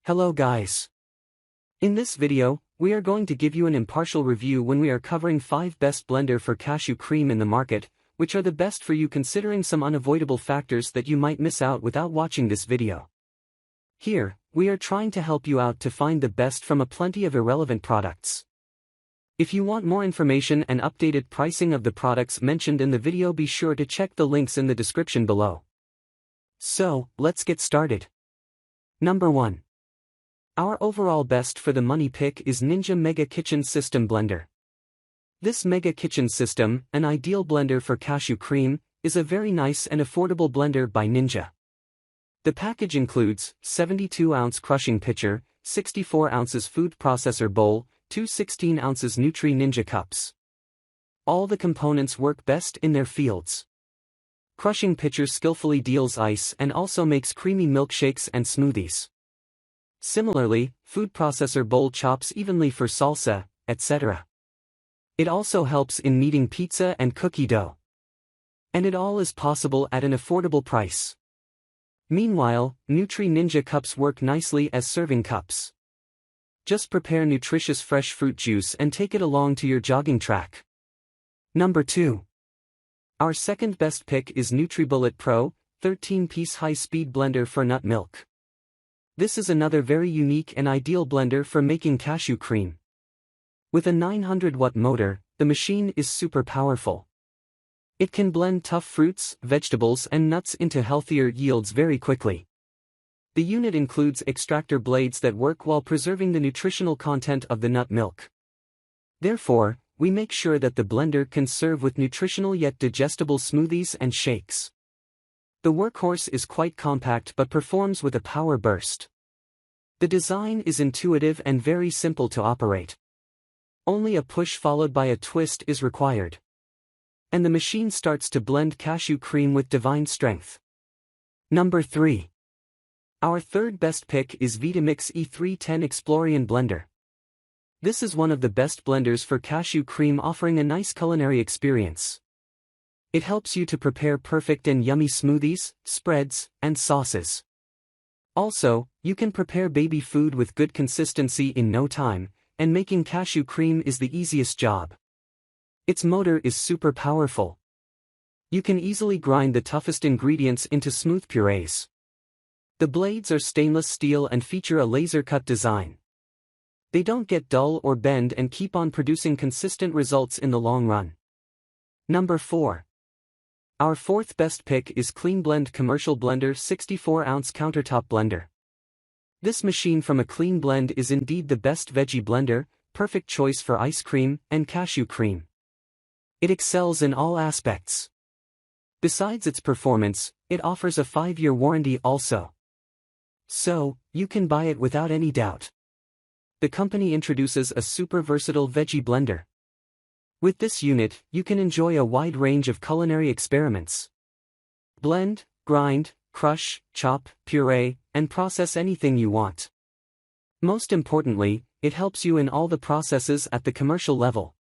Hello guys. In this video, we are going to give you an impartial review when we are covering 5 best blender for cashew cream in the market, which are the best for you considering some unavoidable factors that you might miss out without watching this video. Here, we are trying to help you out to find the best from a plenty of irrelevant products. If you want more information and updated pricing of the products mentioned in the video, be sure to check the links in the description below. So, let's get started. Number 1. Our overall best for the money pick is Ninja Mega Kitchen System Blender. This Mega Kitchen System, an ideal blender for cashew cream, is a very nice and affordable blender by Ninja. The package includes 72-ounce crushing pitcher, 64 ounces food processor bowl, 2 16 ounces Ninja cups. All the components work best in their fields. Crushing pitcher skillfully deals ice and also makes creamy milkshakes and smoothies. Similarly, food processor bowl chops evenly for salsa, etc. It also helps in kneading pizza and cookie dough. And it all is possible at an affordable price. Meanwhile, Ninja cups work nicely as serving cups. Just prepare nutritious fresh fruit juice and take it along to your jogging track. Number 2. Our second best pick is NutriBullet Pro, 13-piece high-speed blender for nut milk. This is another very unique and ideal blender for making cashew cream. With a 900-watt motor, the machine is super powerful. It can blend tough fruits, vegetables and nuts into healthier yields very quickly. The unit includes extractor blades that work while preserving the nutritional content of the nut milk. Therefore, we make sure that the blender can serve with nutritional yet digestible smoothies and shakes. The workhorse is quite compact but performs with a power burst. The design is intuitive and very simple to operate. Only a push followed by a twist is required. And the machine starts to blend cashew cream with divine strength. Number 3. Our third best pick is Vitamix E310 Explorian Blender. This is one of the best blenders for cashew cream, offering a nice culinary experience. It helps you to prepare perfect and yummy smoothies, spreads, and sauces. Also, you can prepare baby food with good consistency in no time, and making cashew cream is the easiest job. Its motor is super powerful. You can easily grind the toughest ingredients into smooth purees. The blades are stainless steel and feature a laser-cut design. They don't get dull or bend and keep on producing consistent results in the long run. Number 4. Our fourth best pick is Cleanblend Commercial Blender 64-ounce Countertop Blender. This machine from a Cleanblend is indeed the best veggie blender, perfect choice for ice cream and cashew cream. It excels in all aspects. Besides its performance, it offers a 5-year warranty also. So, you can buy it without any doubt. The company introduces a super versatile veggie blender. With this unit, you can enjoy a wide range of culinary experiments. Blend, grind, crush, chop, puree, and process anything you want. Most importantly, it helps you in all the processes at the commercial level.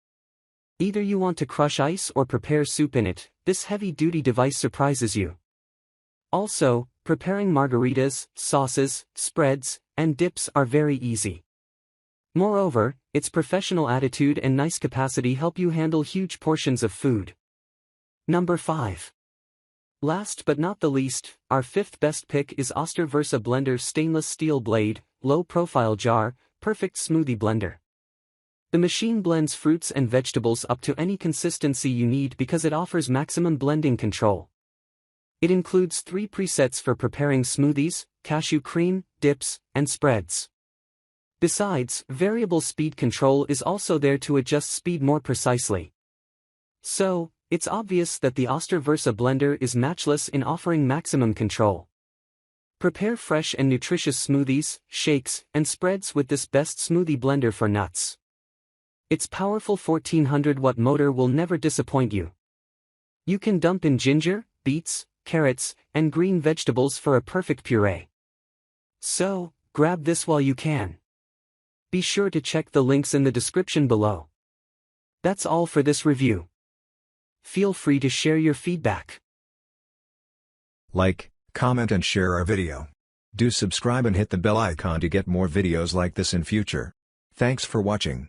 Either you want to crush ice or prepare soup in it, this heavy-duty device surprises you. Also, preparing margaritas, sauces, spreads, and dips are very easy. Moreover, its professional attitude and nice capacity help you handle huge portions of food. Number 5. Last but not the least, our fifth best pick is Oster Versa Blender Stainless Steel Blade, Low-Profile Jar, Perfect Smoothie Blender. The machine blends fruits and vegetables up to any consistency you need because it offers maximum blending control. It includes 3 presets for preparing smoothies, cashew cream, dips, and spreads. Besides, variable speed control is also there to adjust speed more precisely. So, it's obvious that the Oster Versa blender is matchless in offering maximum control. Prepare fresh and nutritious smoothies, shakes, and spreads with this best smoothie blender for nuts. Its powerful 1400-watt motor will never disappoint you. You can dump in ginger, beets, carrots, and green vegetables for a perfect puree. So, grab this while you can. Be sure to check the links in the description below. That's all for this review. Feel free to share your feedback. Like, comment and share our video. Do subscribe and hit the bell icon to get more videos like this in future. Thanks for watching.